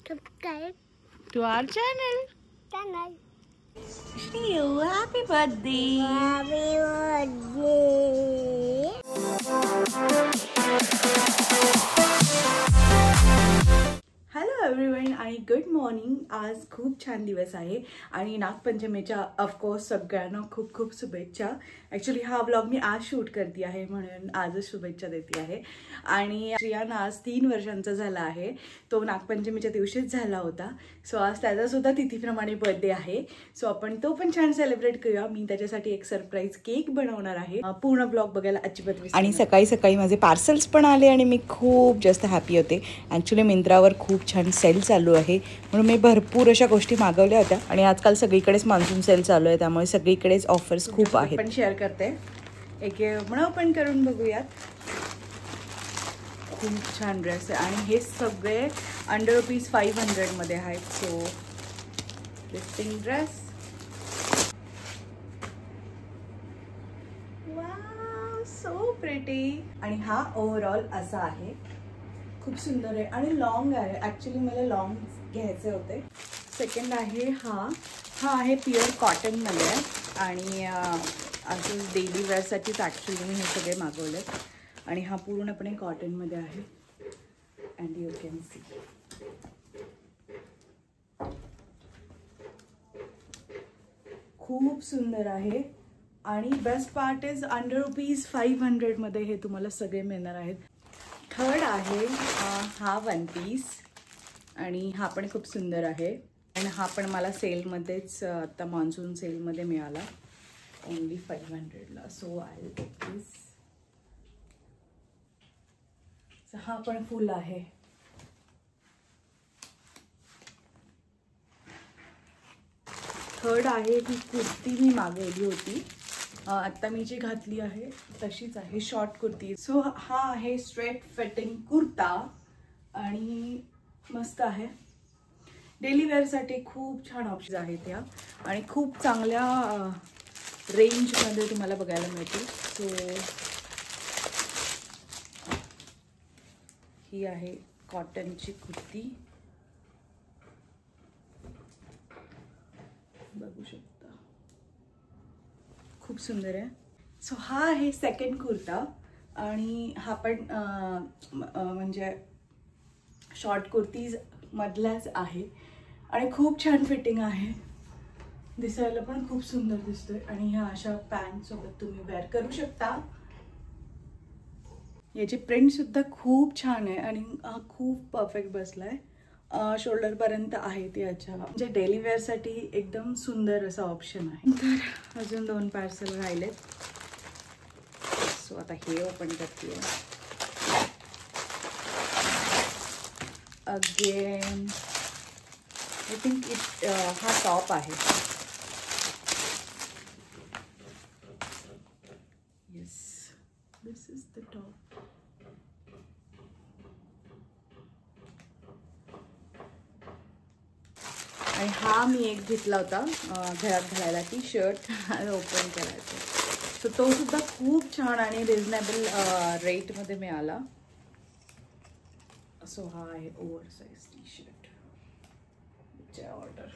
subscribe to our channel. Shriyu, happy birthday. Happy birthday. Hello everyone आणि good morning. आज खूप छान दिवस आहे आणि नागपंचमीच्या ऑफकोर्स सगळ्यांना खूप खूप शुभेच्छा. ॲक्च्युली हा व्लॉग मी आज शूट करते आहे म्हणून आजच शुभेच्छा देते आहे. आणि श्रियान आज 3 वर्षांचा झाला आहे. तो नागपंचमीच्या दिवशीच झाला होता. सो आज त्याचासुद्धा तिथीप्रमाणे बर्थडे आहे. सो आपण तो पण छान सेलिब्रेट करूया. मी त्याच्यासाठी एक सरप्राईज केक बनवणार आहे. पूर्ण ब्लॉग बघायला अजिबात विसरू नका. आणि सकाळी सकाळी माझे पार्सल्स पण आले आणि मी खूप जास्त हॅपी होते. ॲक्च्युली मिंत्रावर खूप छान सेल चालू आहे म्हणून मी भरपूर अशा गोष्टी मागवल्या होत्या आणि आजकाल सगळीकडेच मान्सून सेल चालू आहे त्यामुळे सगळीकडेच ऑफर्स खूप आहेत. पण शेअर करते एक म्हणा ओपन करून बघूयात. खूप छान ड्रेस आहे आणि हे सगळे अंडर ₹500 मध्ये आहेत. So gifting dress. Wow, so pretty. आणि हा ओव्हरऑल असा आहे. खूप सुंदर आहे आणि लॉंग आहे. ॲक्च्युली मला लॉंग घ्यायचे होते. सेकंड आहे हा आहे प्युअर कॉटनमध्ये आहे आणि असं डेली वेअरसाठीच ॲक्च्युली मी हे सगळे मागवले आणि हा पूर्णपणे कॉटनमध्ये आहे. अँड यू कॅन सी खूप सुंदर आहे आणि बेस्ट पार्ट इज अंडर ₹500 मध्ये हे तुम्हाला सगळे मिळणार आहेत. थर्ड आहे हा वन पीस आणि हा पण खूप सुंदर आहे आणि हा पण मला सेलमध्येच आता मान्सून सेलमध्ये मिळाला ओनली $500ला. सो आय टेक दिस. हा पण फुल आहे. थर्ड आहे ही कुर्ती मी मागवली होती. आता मी जी घातली आहे तशीच आहे, शॉर्ट कुर्ती. सो हा आहे स्ट्रेट फिटिंग कुर्ता आणि मस्त आहे. डेली वेअरसाठी खूप छान ऑप्शन आहेत या आणि खूप चांगल्या रेंजमध्ये तुम्हाला बघायला मिळतील. सो ही आहे कॉटनची कुर्ती, बघू शकता खूप सुंदर आहे. सो हा आहे सेकंड कुर्ता आणि हा पण म्हणजे शॉर्ट कुर्तीज मधलाच आहे आणि खूप छान फिटिंग आहे. दिसायला पण खूप सुंदर दिसतोय आणि ह्या अशा पॅन्ट सोबत तुम्ही वेअर करू शकता. याची प्रिंट सुद्धा खूप छान आहे आणि हा खूप परफेक्ट बसलाय. शोल्डर पर्यंत आहे ती. अच्छा, म्हणजे डेली वेअरसाठी एकदम सुंदर असा ऑप्शन आहे. तर अजून 2 पार्सल राहिलेत. सो आता हे ओपन करते. अगेन आय थिंक हा टॉप आहे. Yes, this is the top. आणि हा मी एक घेतला होता घरात घालायला, टी शर्ट ओपन करायचं. सो तो सुद्धा खूप छान आणि रिझनेबल रेटमध्ये मिळाला. सो हा आहे over size T shirt order.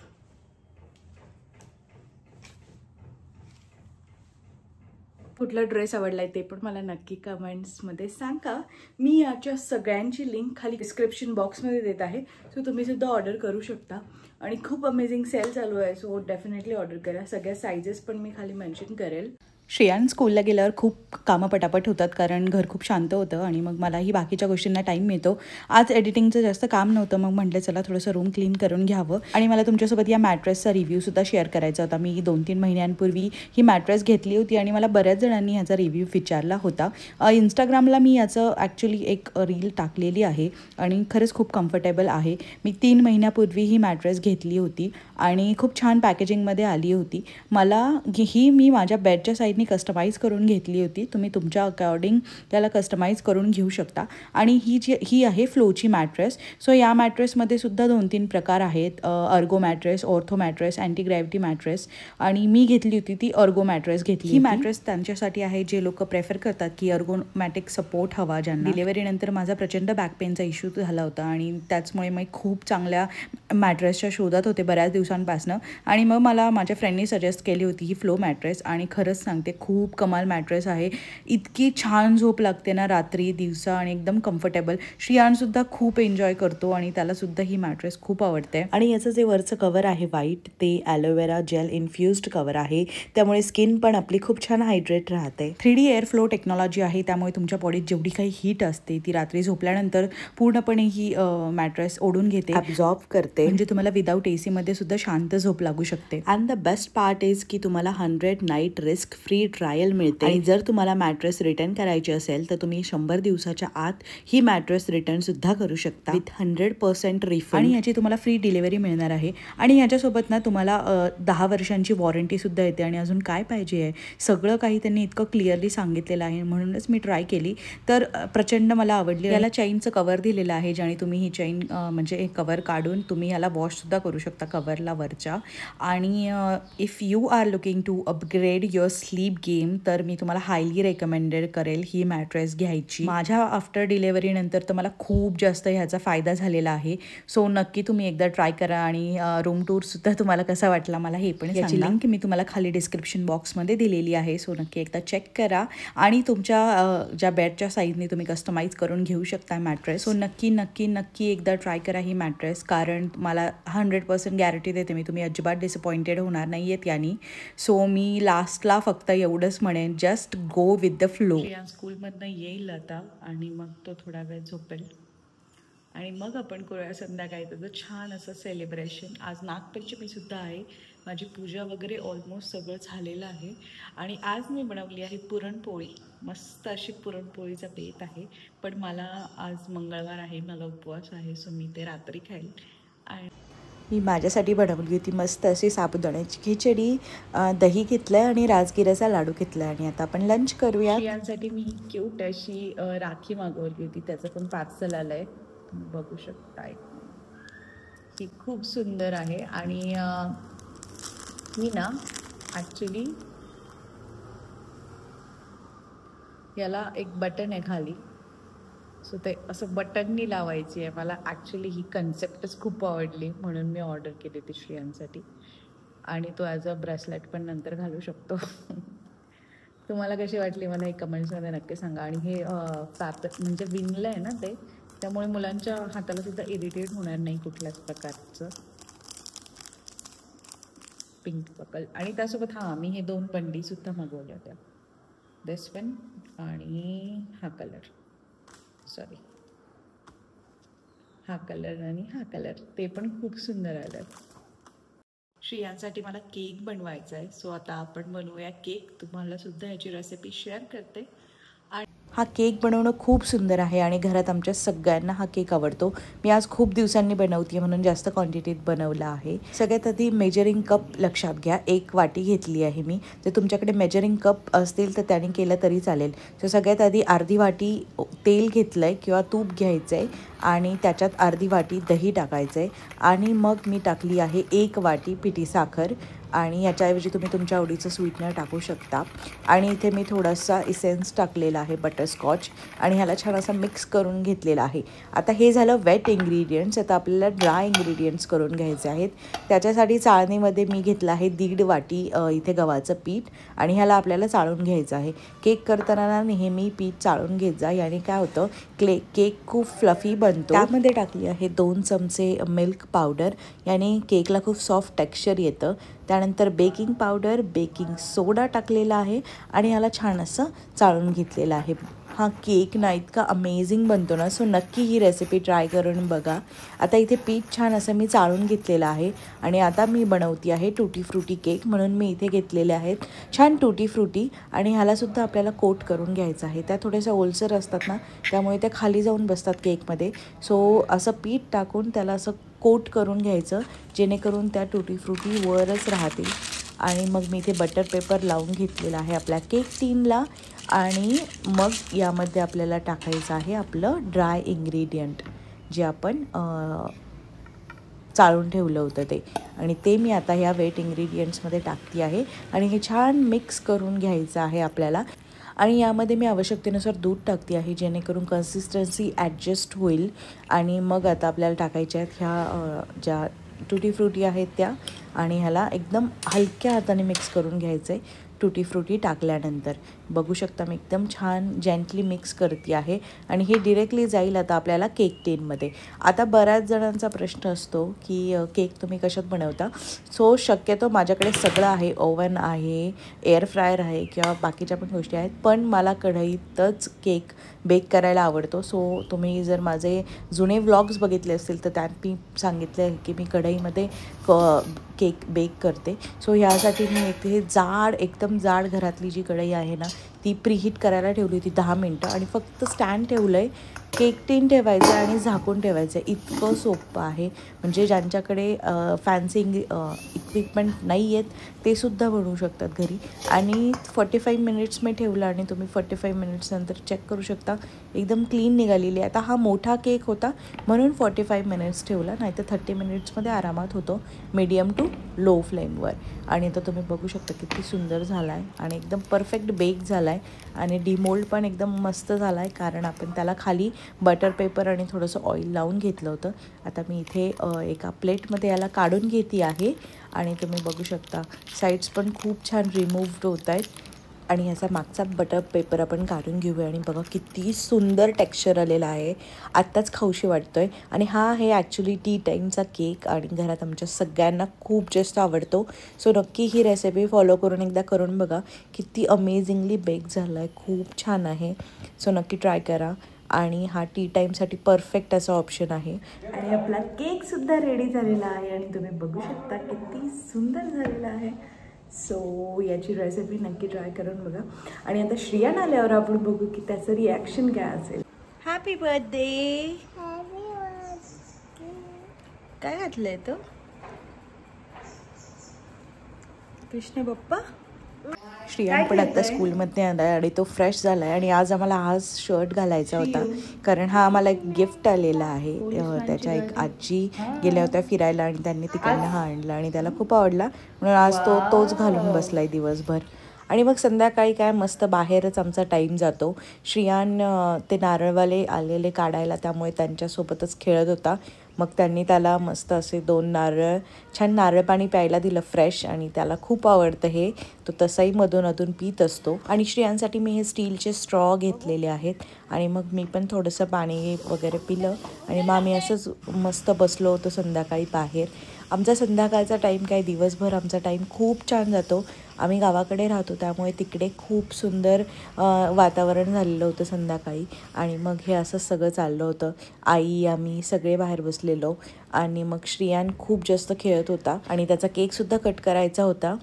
कुठला ड्रेस आवडलाय ते पण मला नक्की कमेंट्समध्ये सांगा. मी याच्या सगळ्यांची लिंक खाली डिस्क्रिप्शन बॉक्समध्ये देत आहे. सो तुम्ही सुद्धा ऑर्डर करू शकता आणि खूप अमेझिंग सेल चालू आहे. सो डेफिनेटली ऑर्डर करा. सगळ्या साईजेस पण मी खाली मेन्शन करेल. श्रेयान स्कूलला गेल्यावर खूप कामं पटापट होतात कारण घर खूप शांत होतं आणि मग मलाही बाकीच्या गोष्टींना टाईम मिळतो. आज एडिटिंगचं जास्त काम नव्हतं मग म्हटलं चला थोडंसं रूम क्लीन करून घ्यावं आणि मला तुमच्यासोबत या मॅट्रेसचा रिव्ह्यूसुद्धा शेअर करायचा होता. मी 2-3 महिन्यांपूर्वी ही मॅट्रेस घेतली होती आणि मला बऱ्याच जणांनी ह्याचा रिव्ह्यू विचारला होता. इंस्टाग्रामला मी याचं ॲक्च्युली एक रील टाकलेली आहे आणि खरंच खूप कम्फर्टेबल आहे. मी 3 महिन्यापूर्वी ही मॅट्रेस घेतली होती आणि खूप छान पॅकेजिंगमध्ये आली होती. मला ही मी माझ्या बेडच्या साईड साईडनी कस्टमाइज करून घेतली होती. तुम्ही तुमच्या अकॉर्डिंग त्याला कस्टमाइज करून घेऊ शकता. आणि ही आहे फ्लोची मॅट्रेस. सो या मॅट्रेसमध्ये सुद्धा 2-3 प्रकार आहेत. Ergo mattress, ortho mattress, anti gravity mattress. आणि मी घेतली होती ती अर्गो मॅट्रेस घेतली. ही मॅट्रेस त्यांच्यासाठी आहे जे लोक प्रेफर करतात की अर्गोमॅटिक सपोर्ट हवा ज्यांना. डिलिव्हरीनंतर माझा प्रचंड बॅक पेनचा इश्यू झाला होता आणि त्याचमुळे मी खूप चांगल्या मॅट्रेसच्या शोधात होते बऱ्याच दिवसांपासून. आणि मग मला माझ्या फ्रेंडनी सजेस्ट केली होती ही फ्लो मॅट्रेस. आणि खरंच सांगते खूप कमाल मॅट्रेस आहे. इतकी छान झोप लागते ना रात्री दिवसा आणि एकदम कम्फर्टेबल. श्रियानसुद्धा खूप एन्जॉय करतो आणि त्यालासुद्धा ही मॅट्रेस खूप आवडते. आणि याचं जे वरचं कवर आहे व्हाईट ते ॲलोवेरा जेल इन्फ्युज्ड कवर आहे. त्यामुळे स्किन पण आपली खूप छान हायड्रेट राहते. 3D एअर फ्लो टेक्नॉलॉजी आहे. त्यामुळे तुमच्या बॉडीत जेवढी काही हीट असते ती रात्री झोपल्यानंतर पूर्णपणे ही मॅट्रेस ओढून घेते, ॲब्झॉर्ब करते. म्हणजे तुम्हाला विदाऊट AC मध्ये सुद्धा शांत झोप लागू शकते. And the best part is की तुम्हाला 100 नाईट रिस्क फ्री ट्रायल मिळते. आणि जर तुम्हाला मॅट्रेस रिटर्न करायची असेल तर तुम्ही 100 दिवसाच्या आत ही मॅट्रेस रिटर्न सुद्धा करू शकता विथ 100% रिफंड. आणि याची तुम्हाला फ्री डिलिव्हरी मिळणार आहे. आणि याच्यासोबत ना तुम्हाला 10 वर्षांची वॉरंटी सुद्धा येते. आणि अजून काय पाहिजे आहे, सगळं काही त्यांनी इतकं क्लिअरली सांगितलेलं आहे. म्हणूनच मी ट्राय केली तर प्रचंड मला आवडली. याला चेनचं कवर दिलेलं आहे ज्याने तुम्ही ही चेन म्हणजे एक कवर काढून तुम्ही याला वॉशसुद्धा करू शकता कवरला वरच्या. आणि if you are looking to upgrade your sleep game तर मी तुम्हाला हायली रेकमेंडेड करेल ही मॅट्रेस घ्यायची. माझ्या आफ्टर डिलेव्हरीनंतर तर मला खूप जास्त ह्याचा फायदा झालेला आहे. सो नक्की तुम्ही एकदा ट्राय करा. आणि रूम टूरसुद्धा तुम्हाला कसा वाटला मला हे पण याची लिंक मी तुम्हाला खाली डिस्क्रिप्शन बॉक्समध्ये दिलेली आहे. सो नक्की एकदा चेक करा. आणि तुमच्या ज्या बेडच्या साईजने तुम्ही कस्टमाइज करून घेऊ शकता मॅट्रेस. सो नक्की नक्की नक्की एकदा ट्राय करा ही मॅट्रेस. कारण मला 100% गॅरंटी देते मी तुम्ही अजिबात डिसअपॉइंटेड होणार नाही आहेत यानी. सो मी लास्टला फक्त एवढंच म्हणेन, just go with the flow. स्कूलमधनं येईल आता आणि मग तो थोडा वेळ झोपेल आणि मग आपण करूया संध्याकाळी त्याचं छान असं सेलिब्रेशन. आज नागपंचमी सुद्धा आहे. माझी पूजा वगैरे ऑलमोस्ट सगळं झालेलं आहे. आणि आज मी बनवली आहे पुरणपोळी. मस्त अशी पुरणपोळीचा बेत आहे. पण मला आज मंगळवार आहे, मला उपवास आहे. सो मी ते रात्री खाईल. आणि मी माझ्यासाठी बनवली होती मस्त अशी साबुदाण्याची खिचडी, दही घेतलं आहे आणि राजगिराचा लाडू घेतला आहे. आणि आता आपण लंच करूया. यांसाठी मी क्यूट अशी राखी मागवली होती, त्याचं पण पार्सल आलं आहे, बघू शकताय. ही खूप सुंदर आहे. आणि ही ना ॲक्च्युली याला एक बटन आहे खाली. सो ते असं बटननी लावायची आहे. मला ॲक्च्युली ही कन्सेप्टच खूप आवडली म्हणून मी ऑर्डर केली ती श्रियांसाठी. आणि तो ॲज अ ब्रेसलेट पण नंतर घालू शकतो. तुम्हाला कशी वाटली मला हे कमेंट्समध्ये नक्की सांगा. आणि हे फॅब्रिक म्हणजे विणलं आहे ना ते, त्यामुळे मुलांच्या हाताला सुद्धा इरिटेट होणार नाही कुठल्याच प्रकारचं. पिंक पकल. आणि त्यासोबत मी हे 2 बंडीसुद्धा मागवल्या होत्या. दिस वन आणि हा कलर, सॉरी हा कलर आणि हा कलर, ते पण खूप सुंदर आलं. श्रियांसाठी मला केक बनवायचा आहे. सो आता आपण बनवूया केक. तुम्हाला सुद्धा ह्याची रेसिपी शेअर करते. हा केक बनवणं खूप सुंदर आहे आणि घरात आमच्या सगळ्यांना हा केक आवडतो. मी आज खूप दिवसांनी बनवते म्हणून जास्त क्वांटिटीत बनवला आहे. सगळ्यात आधी मेजरिंग कप लक्षात घ्या. 1 वाटी घेतली आहे मी. जर तुमच्याकडे मेजरिंग कप असतील तर त्याने केलं तरी चालेल. सो सगळ्यात आधी अर्धी वाटी तेल घेतलं आहे किंवा तूप घ्यायचं आहे आणि त्याच्यात अर्धी वाटी दही टाकायचं आहे. आणि मग मी टाकली आहे 1 वाटी पिठी साखर. आणि याच्याऐवजी तुम्ही तुमच्या आवडीचं स्वीटनर टाकू शकता. आणि इथे मी थोडासा इसेन्स टाकलेला आहे बटरस्कॉच आणि ह्याला छान असं मिक्स करून घेतलेलं आहे. आता हे झालं वेट इन्ग्रेडियंट्स. आता आपल्याला ड्राय इन्ग्रेडियंट्स करून घ्यायचे आहेत. त्याच्यासाठी चाळणीमध्ये मी घेतलं आहे 1.5 वाटी इथे गव्हाचं पीठ आणि ह्याला आपल्याला चाळून घ्यायचं आहे. केक करताना नेहमी पीठ चाळून घेत जा, याने काय होतं केक खूप फ्लफी बनतो. त्यामध्ये टाकली आहे 2 चमचे मिल्क पावडर, याने केकला खूप सॉफ्ट टेक्स्चर येतं. त्यानंतर बेकिंग पावडर, बेकिंग सोडा टाकलेला आहे आणि याला छान असं चाळून घेतलेलं आहे. हा केक ना इतका अमेझिंग बनतो ना. सो नक्की ही रेसिपी ट्राय करून बघा. आता इथे पीठ छान असं मी चाळून घेतलेलं आहे आणि आता मी बनवती आहे टूटी फ्रुटी केक. म्हणून मी इथे घेतलेले आहेत छान टूटी फ्रुटी आणि ह्यालासुद्धा आपल्याला कोट करून घ्यायचं आहे. त्या थोड्याशा ओलसर असतात ना, त्यामुळे त्या खाली जाऊन बसतात केकमध्ये. सो असं पीठ टाकून त्याला असं कोट करून घ्यायचं जेणेकरून त्या टूटी फ्रुटी वरच राहतील. आणि मग मी इथे बटर पेपर लावून घेतलेला आहे आपल्या केक टिनला. आणि मग यामध्ये आपल्याला टाकायचं आहे आपलं ड्राय इन्ग्रेडियंट जे आपण चाळून ठेवलं होतं ते, आणि ते मी आता ह्या वेट इन्ग्रेडियंट्समध्ये टाकते आहे. आणि हे छान मिक्स करून घ्यायचं आहे आपल्याला. आणि यामध्ये मी आवश्यकतेनुसार दूध टाकते आहे जेणेकरून कन्सिस्टन्सी ॲडजस्ट होईल. आणि मग आता आपल्याला टाकायच्या आहेत ह्या ज्या टुटी फ्रुटी आहेत त्या, आणि ह्याला एकदम हलक्या हाताने मिक्स करून घ्यायचं आहे. टुटी फ्रुटी टाकल्यानंतर बघू शकता मी एकदम छान जेंटली मिक्स करते आहे. आणि हे डिरेक्टली जाईल आता आपल्याला केक टिनमध्ये. आता बऱ्याच जणांचा प्रश्न असतो की केक तुम्ही कशात बनवता. सो शक्यतो माझ्याकडे सगळं आहे, ओव्हन आहे, एअर फ्रायर आहे किंवा बाकीच्या पण गोष्टी आहेत, पण मला कढईतच केक बेक करायला आवडतो. सो तुम्ही जर माझे जुने व्लॉग्स बघितले असतील तर त्यात मी सांगितले आहे की मी कढईमध्ये केक बेक करते. सो ह्यासाठी मी इथे एकदम जाड घरातली जी कढई आहे ना ती प्रीहीट करायला ठेवली होती 10 मिनटं. आणि फक्त स्टँड ठेवलं आहे, केक टिन ठेवायचं आहे आणि झाकून ठेवायचं आहे. इतकं सोपं आहे. म्हणजे ज्यांच्याकडे फॅन्सी इक्विपमेंट नाही आहेत ते सुद्धा बनवू शकतात घरी. आणि 45 मिनिट्स मी ठेवलं आणि तुम्ही 45 मिनिट्स नंतर चेक करू शकता एकदम क्लीन निघालेली आहे. आता हा मोठा केक होता म्हणून 45 मिनिट्स ठेवला, नाही तर 30 मिनिट्समध्ये आरामात होतो मीडियम टू लो फ्लेमवर. आणि आता तुम्ही बघू शकता किती सुंदर झाला आहे आणि एकदम परफेक्ट बेक झाला आहे. आणि डिमोल्ड पण एकदम मस्त झाला आहे कारण आपण त्याला खाली बटर पेपर आणि थोडंसं ऑइल लावून घेतलं होतं. आता मी इथे एका प्लेटमध्ये याला काढून घेते आहे. आणि तुम्ही बघू शकता साईड्स पण खूप छान रिमूव्ड होत आहेत. आणि याचा मागचा बटर पेपर आपण काढून घेऊया आणि बघा किती सुंदर टेक्स्चर आलेला आहे. आत्ताच खाऊशी वाटतो आहे. आणि हा आहे ॲक्च्युली टी टाईमचा केक आणि घरात आमच्या सगळ्यांना खूप जास्त आवडतो. सो नक्की ही रेसिपी फॉलो करून एकदा करून बघा. किती अमेझिंगली बेक झाला आहे, खूप छान आहे. सो नक्की ट्राय करा. आणि हा टी टाईमसाठी परफेक्ट असा ऑप्शन आहे. आणि आपला केकसुद्धा रेडी झालेला आहे आणि तुम्ही बघू शकता किती सुंदर झालेला आहे. सो याची रेसिपी नक्की ट्राय करून बघा. आणि आता श्रियान आल्यावर आपण बघू की त्याचं रिॲक्शन काय असेल. Happy birthday. काय घातलंय तो कृष्ण बाप्पा. श्रियान पण आता स्कूलमध्ये आला आणि तो फ्रेश झाला आहे. आणि आज आम्हाला हाच शर्ट घालायचा होता कारण हा आम्हाला एक गिफ्ट आलेला आहे. त्याच्या एक आजी गेल्या होत्या फिरायला आणि त्यांनी तिकडनं हा आणला आणि त्याला खूप आवडला म्हणून आज तोच घालून बसलाय दिवसभर. आणि मग संध्याकाळी काय मस्त बाहेरच आमचा टाईम जातो. श्रियान ते नारळवाले आलेले काढायला त्यामुळे त्यांच्यासोबतच खेळत होता. मग त्यांनी त्याला मस्त असे 2 नारळ छान नारळ पाणी प्यायला दिलं फ्रेश आणि त्याला खूप आवडतं हे. तो तसाही मधून पित असतो. आणि श्रियांसाठी मी हे स्टीलचे स्ट्रॉ घेतलेले आहेत आणि मग मी पण थोडंसं पाणी वगैरे पिलं आणि मग आम्ही असंच मस्त बसलो होतो संध्याकाळी बाहेर. आमचा संध्याकाळचा टाईम काय दिवसभर आमचा टाईम खूप छान जातो. आम्ही गावाकडे राहतो त्यामुळे तिकडे खूप सुंदर वातावरण झालेलं होतं संध्याकाळी. आणि मग हे असं सगळं चाललं होतं. आई आम्ही सगळे बाहेर बसलेलो आणि मग श्रियान खूप जास्त खेळत होता आणि त्याचा केकसुद्धा कट करायचा होता.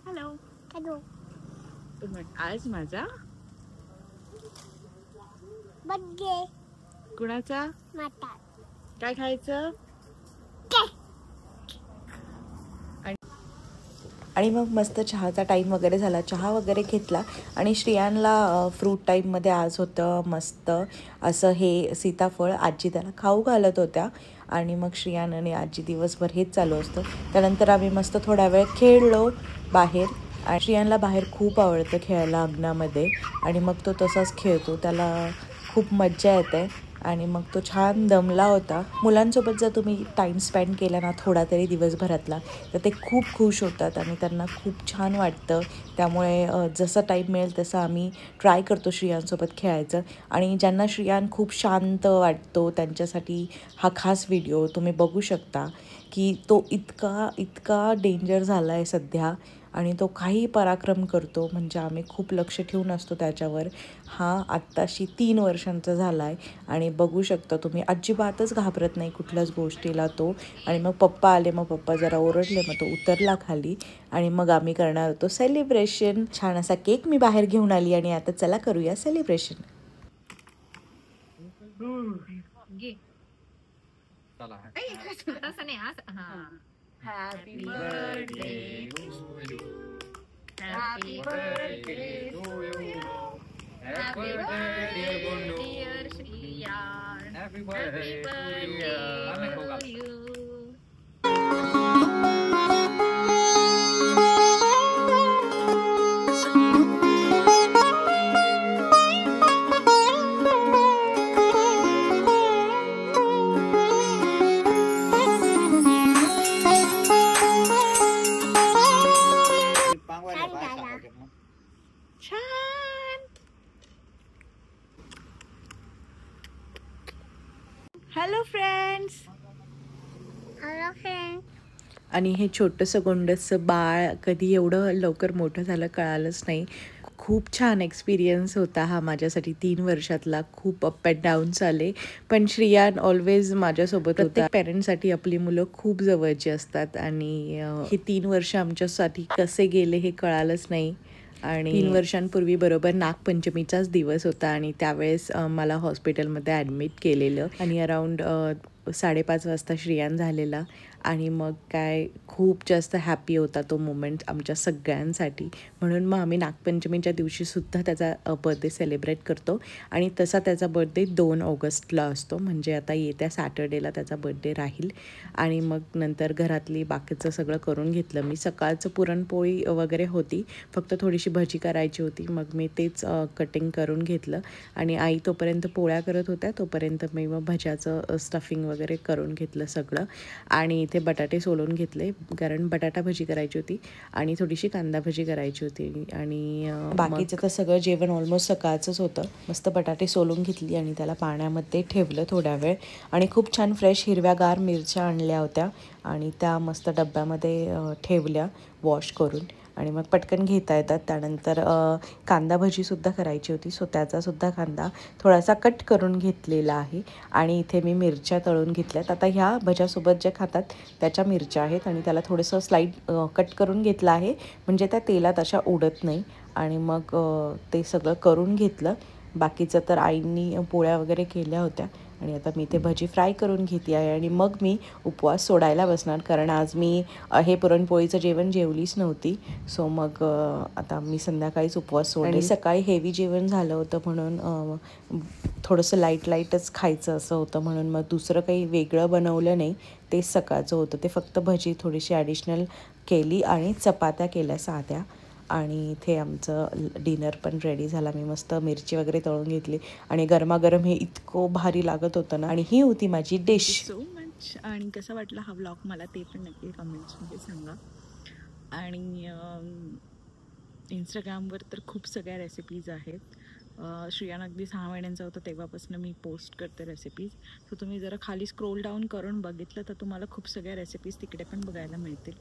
Hello hello. आज माझा बर्थडे. कुणाचा? माझा. काय खायचं? आणि मग मस्त चहाचा टाईम वगैरे झाला. चहा वगैरे घेतला आणि श्रियानला फ्रूट टाईममध्ये आज होतं मस्त असं हे सीताफळ. आजी त्याला खाऊ घालत होत्या आणि मग श्रियान आणि आजी दिवसभर हेच चालू असतं. त्यानंतर आम्ही मस्त थोडा वेळ खेळलो बाहेर. आणि श्रियानला बाहेर खूप आवडतं खेळायला अंगणामध्ये आणि मग तो तसाच खेळतो. त्याला खूप मज्जा येते आणि मग तो छान दमला होता. मुलांसोबत जर तुम्ही टाईम स्पेंड केला ना थोडा तरी दिवसभरातला तर ते खूप खुश होतात आणि त्यांना खूप छान वाटतं. त्यामुळे जसं टाईम मिळेल तसं आम्ही ट्राय करतो श्रियांसोबत खेळायचं. आणि ज्यांना श्रियान खूप शांत वाटतो त्यांच्यासाठी हा खास व्हिडिओ तुम्ही बघू शकता की तो इतका डेंजर झाला आहे सध्या आणि तो काही पराक्रम करतो. म्हणजे आम्ही खूप लक्ष ठेवून असतो त्याच्यावर. हा आत्ताशी 3 वर्षांचा झाला आहे आणि बघू शकता तुम्ही अजिबातच घाबरत नाही कुठल्याच गोष्टीला तो. आणि मग पप्पा आले, मग पप्पा जरा ओरडले, मग तो उतरला खाली आणि मग आम्ही करणार होतो सेलिब्रेशन. छान असा केक मी बाहेर घेऊन आली आणि आता चला करूया सेलिब्रेशन. घे चला तसं नाही असं हा happy birthday to you. Happy birthday to you. Happy birthday dear Shriya Happy Happy birthday to birthday you. to you छान. Hello friends. आणि हे छोटंसं गोंडसं बाळ कधी एवढं लवकर मोठं झालं कळालंच नाही. खूप छान एक्सपिरियन्स होता हा माझ्यासाठी 3 वर्षातला. खूप अप अँड डाऊन्स आले, पण श्रियान ऑलवेज माझ्यासोबत होता. पेरेंट्ससाठी आपली मुलं खूप जवळची असतात आणि हे 3 वर्ष आमच्यासाठी कसे गेले हे कळालंच नाही. आणि 3 वर्षांपूर्वी बरोबर नागपंचमीचाच दिवस होता आणि त्यावेळेस मला हॉस्पिटलमध्ये ॲडमिट केलेलं आणि अराऊंड 5:30 वाजता श्रियान झालेला. आणि मग काय खूप जास्त हॅपी होता तो मोमेंट आमच्या सगळ्यांसाठी. म्हणून मग आम्ही नागपंचमीच्या दिवशीसुद्धा त्याचा बर्थडे सेलिब्रेट करतो आणि तसा त्याचा बर्थडे 2 ऑगस्टला असतो. म्हणजे आता येत्या सॅटर्डेला त्याचा बर्थडे राहील. आणि मग नंतर घरातली बाकीचं सगळं करून घेतलं मी. सकाळचं पुरणपोळी वगैरे होती, फक्त थोडीशी भजी करायची होती. मग मी तेच कटिंग करून घेतलं आणि आई तोपर्यंत पोळ्या करत होत्या, तोपर्यंत मी मग भज्याचं स्टफिंग वगैरे करून घेतलं सगळं. आणि इथे बटाटे सोलून घेतले, कारण बटाटा भजी करायची होती आणि थोडीशी कांदा भजी करायची होती. आणि बाकीचं तर सगळं जेवण ऑलमोस्ट सकाळचंच होतं. मस्त बटाटे सोलून घेतली आणि त्याला पाण्यामध्ये ठेवलं थोड्या वेळ. आणि खूप छान फ्रेश हिरव्यागार मिरच्या आणल्या होत्या आणि त्या मस्त डब्यामध्ये ठेवल्या वॉश करून. आणि मग पटकन घेता येतात. त्यानंतर कांदा भजीसुद्धा करायची होती, सो त्याचासुद्धा कांदा थोडासा कट करून घेतलेला आहे. आणि इथे मी मिरच्या तळून घेतल्यात. आता ह्या भज्यासोबत ज्या खातात त्याच्या मिरच्या आहेत आणि त्याला थोडंसं स्लाईड कट करून घेतलं आहे, म्हणजे त्या तेलात अशा उडत नाही. आणि मग ते सगळं करून घेतलं. बाकीचं तर आईंनी पोळ्या वगैरे केल्या होत्या आणि आता मी ते भजी फ्राय करून घेते आहे. आणि मग मी उपवास सोडायला बसणार, कारण आज मी हे पुरणपोळीचं जेवण जेवलीच नव्हती. सो मग आता मी संध्याकाळीच उपवास सोडेल. आणि सकाळी हेवी जेवण झालं होतं म्हणून थोडंसं लाईटच खायचं असं होतं, म्हणून मग दुसरं काही वेगळं बनवलं नाही. तेच सकाळचं होतं, ते फक्त भजी थोडीशी ॲडिशनल केली आणि चपात्या केल्या साध्या. आणि इथे आमचं डिनर पण रेडी झाला. मी मस्त मिरची वगैरे तळून घेतली आणि गरमागरम हे इतकं भारी लागत होतं ना. आणि ही होती माझी डिश. So much. आणि कसा वाटला हा व्लॉग मला ते पण नक्की कमेंट्समध्ये सांगा. आणि इंस्टाग्रामवर तर खूप सगळ्या रेसिपीज आहेत. श्रियान अगदी 6 महिन्यांचा होता तेव्हापासून मी पोस्ट करते रेसिपीज. सो तुम्ही जरा खाली स्क्रोल डाऊन करून बघितलं तर तुम्हाला खूप सगळ्या रेसिपीज तिकडे पण बघायला मिळतील.